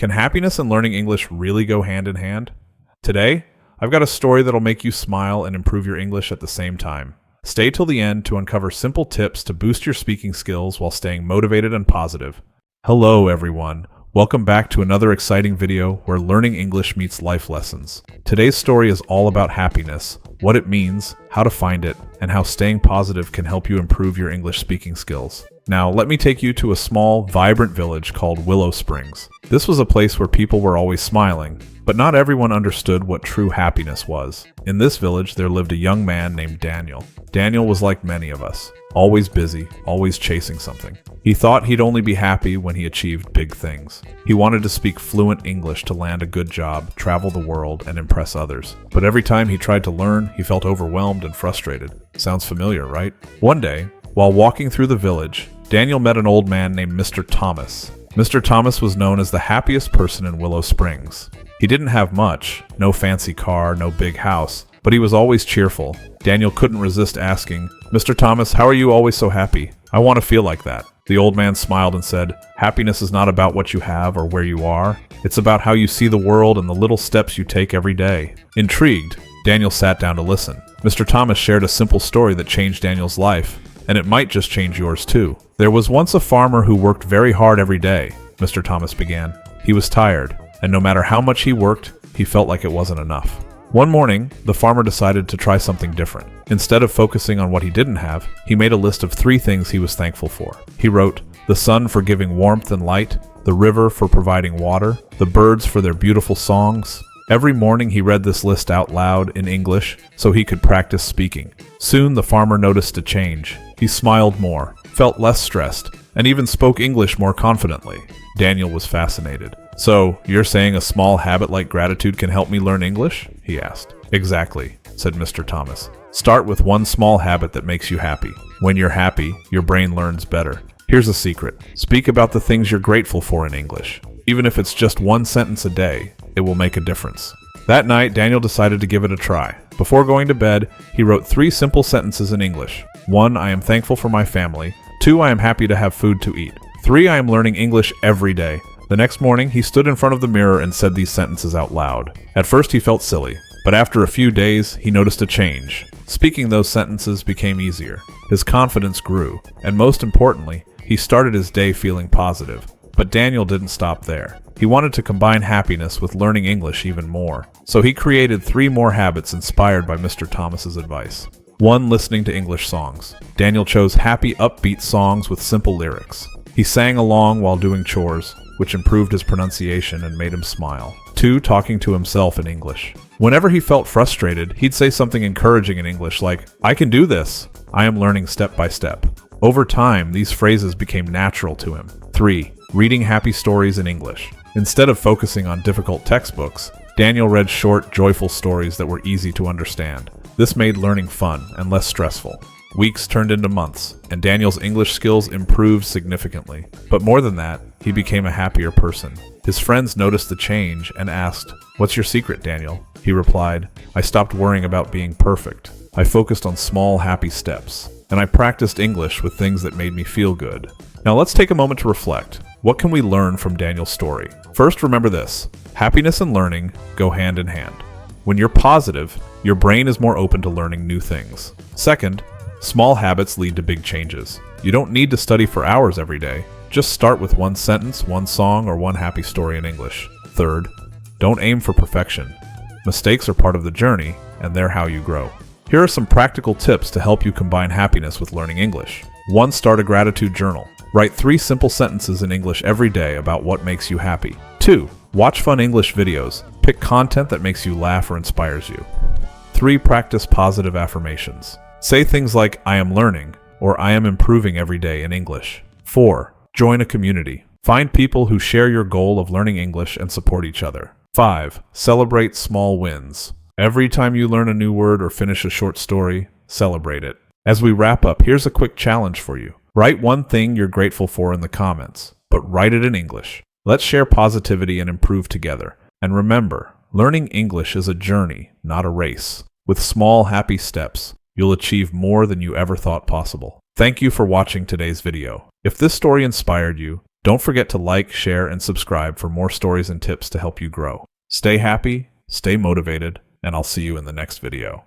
Can happiness and learning English really go hand in hand? Today, I've got a story that'll make you smile and improve your English at the same time. Stay till the end to uncover simple tips to boost your speaking skills while staying motivated and positive. Hello, everyone. Welcome back to another exciting video where learning English meets life lessons. Today's story is all about happiness, what it means, how to find it, and how staying positive can help you improve your English speaking skills. Now, let me take you to a small, vibrant village called Willow Springs. This was a place where people were always smiling, but not everyone understood what true happiness was. In this village, there lived a young man named Daniel. Daniel was like many of us, always busy, always chasing something. He thought he'd only be happy when he achieved big things. He wanted to speak fluent English to land a good job, travel the world, and impress others. But every time he tried to learn, he felt overwhelmed and frustrated. Sounds familiar, right? One day, while walking through the village, Daniel met an old man named Mr. Thomas. Mr. Thomas was known as the happiest person in Willow Springs. He didn't have much, no fancy car, no big house, but he was always cheerful. Daniel couldn't resist asking, "Mr. Thomas, how are you always so happy? I want to feel like that." The old man smiled and said, "Happiness is not about what you have or where you are. It's about how you see the world and the little steps you take every day." Intrigued, Daniel sat down to listen. Mr. Thomas shared a simple story that changed Daniel's life, and it might just change yours too. "There was once a farmer who worked very hard every day," Mr. Thomas began. "He was tired, and no matter how much he worked, he felt like it wasn't enough. One morning, the farmer decided to try something different. Instead of focusing on what he didn't have, he made a list of 3 things he was thankful for. He wrote, the sun for giving warmth and light, the river for providing water, the birds for their beautiful songs. Every morning he read this list out loud in English so he could practice speaking. Soon the farmer noticed a change. He smiled more, felt less stressed, and even spoke English more confidently. Daniel was fascinated. "So, you're saying a small habit like gratitude can help me learn English?" he asked. "Exactly," said Mr. Thomas. "Start with one small habit that makes you happy. When you're happy, your brain learns better. Here's a secret. Speak about the things you're grateful for in English. Even if it's just one sentence a day, it will make a difference." That night, Daniel decided to give it a try. Before going to bed, he wrote 3 simple sentences in English. 1, I am thankful for my family. 2, I am happy to have food to eat. 3, I am learning English every day. The next morning, he stood in front of the mirror and said these sentences out loud. At first, he felt silly, but after a few days, he noticed a change. Speaking those sentences became easier. His confidence grew, and most importantly, he started his day feeling positive. But Daniel didn't stop there. He wanted to combine happiness with learning English even more. So he created 3 more habits inspired by Mr. Thomas's advice. 1, listening to English songs. Daniel chose happy, upbeat songs with simple lyrics. He sang along while doing chores, which improved his pronunciation and made him smile. 2, talking to himself in English. Whenever he felt frustrated, he'd say something encouraging in English like, "I can do this. I am learning step by step." Over time, these phrases became natural to him. 3, reading happy stories in English. Instead of focusing on difficult textbooks, Daniel read short, joyful stories that were easy to understand. This made learning fun and less stressful. Weeks turned into months, and Daniel's English skills improved significantly. But more than that, he became a happier person. His friends noticed the change and asked, "What's your secret, Daniel?" He replied, "I stopped worrying about being perfect. I focused on small, happy steps, and I practiced English with things that made me feel good." Now let's take a moment to reflect. What can we learn from Daniel's story? First, remember this. Happiness and learning go hand in hand. When you're positive, your brain is more open to learning new things. Second, small habits lead to big changes. You don't need to study for hours every day. Just start with 1 sentence, 1 song, or 1 happy story in English. Third, don't aim for perfection. Mistakes are part of the journey, and they're how you grow. Here are some practical tips to help you combine happiness with learning English. 1, start a gratitude journal. Write 3 simple sentences in English every day about what makes you happy. 2, watch fun English videos. Pick content that makes you laugh or inspires you. 3, practice positive affirmations. Say things like, "I am learning," or "I am improving every day" in English. 4, join a community. Find people who share your goal of learning English and support each other. 5, celebrate small wins. Every time you learn a new word or finish a short story, celebrate it. As we wrap up, here's a quick challenge for you. Write 1 thing you're grateful for in the comments, but write it in English. Let's share positivity and improve together. And remember, learning English is a journey, not a race. With small, happy steps, you'll achieve more than you ever thought possible. Thank you for watching today's video. If this story inspired you, Don't forget to like, share, and subscribe for more stories and tips to help you grow. Stay happy, stay motivated, and I'll see you in the next video.